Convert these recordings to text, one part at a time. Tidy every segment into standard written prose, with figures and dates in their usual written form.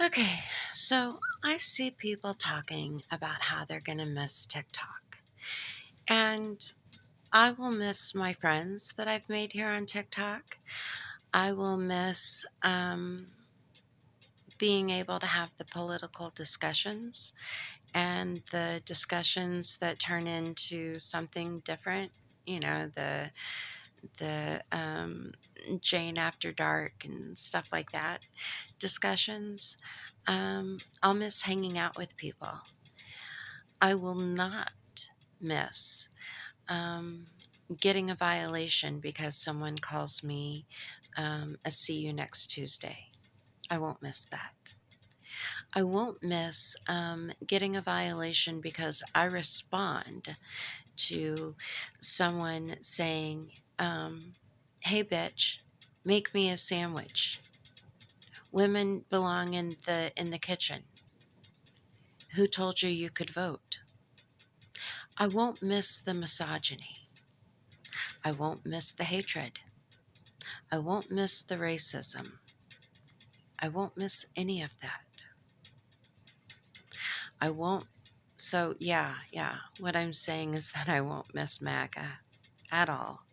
Okay, so I see people talking about how they're going to miss TikTok. And I will miss my friends that I've made here on TikTok. I will miss being able to have the political discussions and the discussions that turn into something different. You know, the Jane After Dark and stuff like that discussions. I'll miss hanging out with people. I will not miss um, getting a violation because someone calls me a see you next Tuesday. I won't miss that. I won't miss getting a violation because I respond to someone saying, hey, bitch, make me a sandwich. Women belong in the kitchen. Who told you you could vote? I won't miss the misogyny. I won't miss the hatred. I won't miss the racism. I won't miss any of that. I won't. So, yeah. What I'm saying is that I won't miss MAGA at all.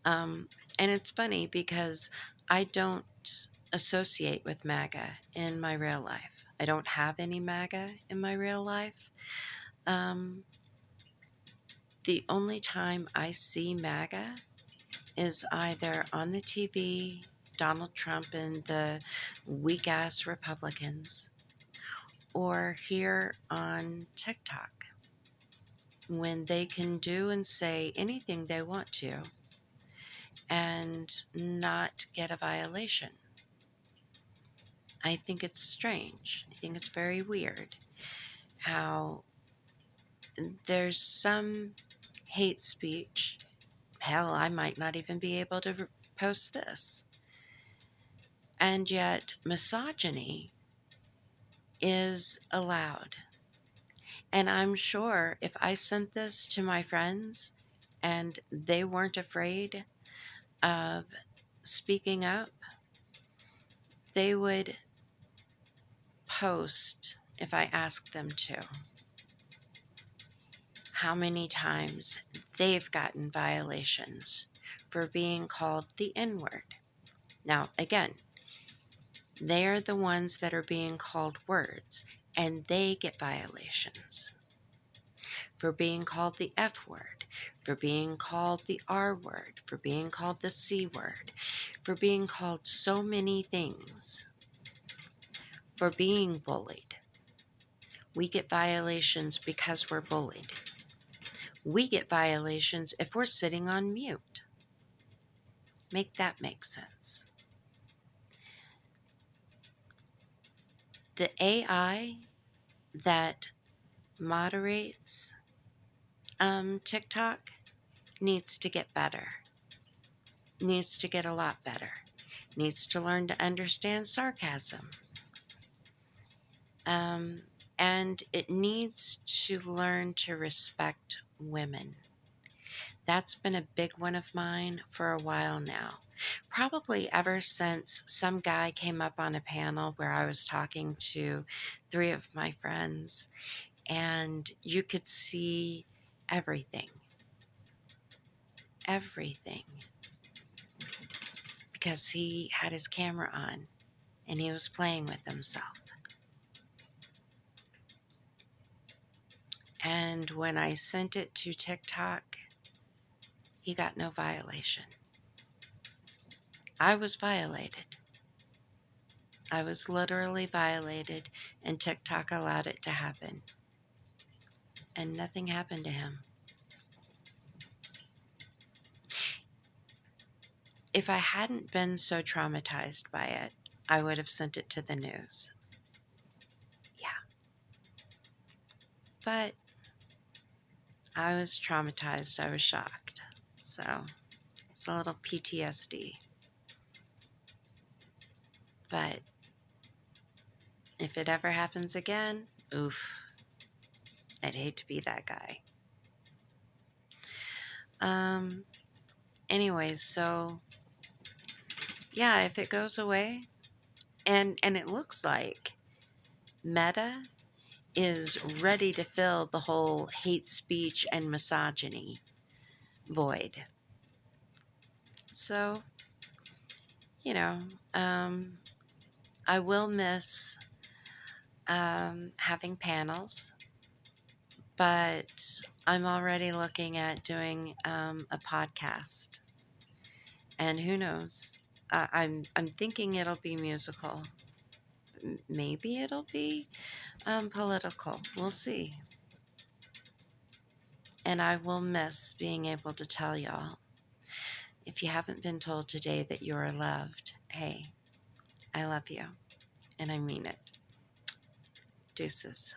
Um, and it's funny because I don't associate with MAGA in my real life. I don't have any MAGA in my real life. Um, the only time I see MAGA is either on the TV, Donald Trump and the weak ass Republicans, or here on TikTok when they can do and say anything they want to and not get a violation. I think it's strange. I think it's very weird how there's some hate speech. Hell, I might not even be able to post this. And yet, misogyny is allowed. And I'm sure if I sent this to my friends and they weren't afraid of speaking up, they would post if I asked them to how many times they've gotten violations for being called the N word. Now, again, they are the ones that are being called words and they get violations for being called the F word, for being called the R word, for being called the C word, for being called so many things, for being bullied. We get violations because we're bullied. We get violations if we're sitting on mute. Make that make sense. The AI that moderates TikTok needs to get better, needs to get a lot better, needs to learn to understand sarcasm. Um, and it needs to learn to respect women. That's been a big one of mine for a while now. Probably ever since some guy came up on a panel where I was talking to three of my friends, and you could see everything, everything, because he had his camera on and he was playing with himself. And when I sent it to TikTok, he got no violation. I was violated. I was literally violated, and TikTok allowed it to happen. And nothing happened to him. If I hadn't been so traumatized by it, I would have sent it to the news. Yeah. But I was traumatized. I was shocked. So it's a little PTSD. But if it ever happens again, oof, I'd hate to be that guy. Um, Anyways, so yeah, if it goes away, And it looks like Meta is ready to fill the whole hate speech and misogyny void. So, you know, um, I will miss having panels, but I'm already looking at doing a podcast, and who knows? I'm thinking it'll be musical. Maybe it'll be political. We'll see. And I will miss being able to tell y'all, if you haven't been told today that you are loved, hey, I love you, and I mean it. Deuces.